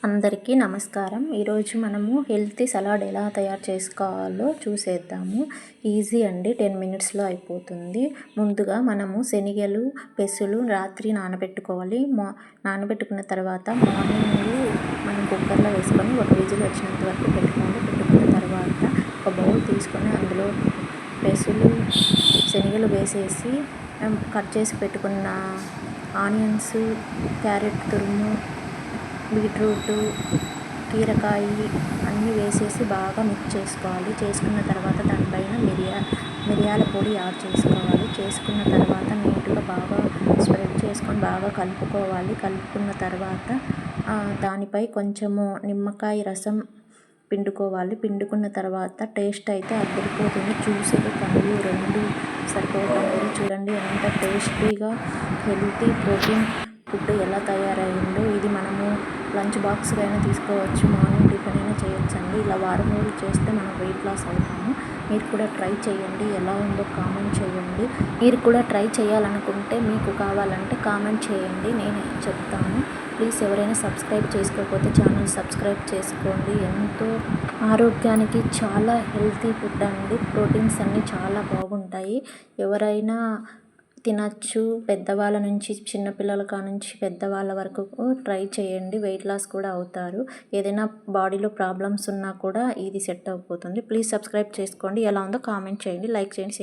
అందరికీ నమస్కారం. ఈరోజు మనము హెల్తీ సలాడ్ ఎలా తయారు చేసుకోవాలో చూసేద్దాము. ఈజీ అండి, 10 మినిట్స్లో అయిపోతుంది. ముందుగా మనము శనగలు, పెసలు రాత్రి నానబెట్టుకోవాలి. నానబెట్టుకున్న తర్వాత మార్నింగ్ మనం కుక్కర్లో వేసుకొని ఒక విజిల్ వచ్చినంత వరకు పెట్టుకోవాలి. పెట్టుకున్న తర్వాత ఒక బౌల్ తీసుకొని అందులో పెసలు, శనగలు వేసేసి కట్ చేసి పెట్టుకున్న ఆనియన్స్, క్యారెట్ తురుము, బీట్రూట్, కీరకాయ అన్నీ వేసేసి బాగా మిక్స్ చేసుకోవాలి. చేసుకున్న తర్వాత దానిపైన మిరియాల పొడి యాడ్ చేసుకోవాలి. చేసుకున్న తర్వాత నీట్గా బాగా స్ప్రెడ్ చేసుకొని బాగా కలుపుకోవాలి. కలుపుకున్న తర్వాత దానిపై కొంచెము నిమ్మకాయ రసం పిండుకోవాలి. పిండుకున్న తర్వాత టేస్ట్ అయితే అదిరిపోతుంది. జ్యూసీగా కళ్ళు రెండు సరిపోతుంది. చూడండి ఎంత టేస్టీగా హెల్తీ ప్రోటీన్ ఫుడ్ ఎలా తయారైందో. ఇది మనము లంచ్ బాక్స్గా అయినా తీసుకోవచ్చు, మార్నింగ్ టిఫిన్ అయినా చేయొచ్చండి. ఇలా వారం రోజులు చేస్తే మనం వెయిట్ లాస్ అవుతాము. మీరు కూడా ట్రై చేయండి, ఎలా ఉందో కామెంట్ చేయండి. మీరు కూడా ట్రై చేయాలనుకుంటే మీకు కావాలంటే కామెంట్ చేయండి, నేను చెప్తాను. ప్లీజ్ ఎవరైనా సబ్స్క్రైబ్ చేసుకోకపోతే ఛానల్ సబ్స్క్రైబ్ చేసుకోండి. ఎంతో ఆరోగ్యానికి చాలా హెల్తీ ఫుడ్ అండి. ప్రోటీన్స్ అన్నీ చాలా బాగుంటాయి. ఎవరైనా తినచ్చు. పెద్దవాళ్ళ నుంచి చిన్నపిల్లల కానుంచి పెద్దవాళ్ళ వరకు ట్రై చేయండి. వెయిట్ లాస్ కూడా అవుతారు. ఏదైనా బాడీలో ప్రాబ్లమ్స్ ఉన్నా కూడా ఇది సెట్ అయిపోతుంది. ప్లీజ్ సబ్స్క్రైబ్ చేసుకోండి. ఎలా ఉందో కామెంట్ చేయండి, లైక్ చేయండి.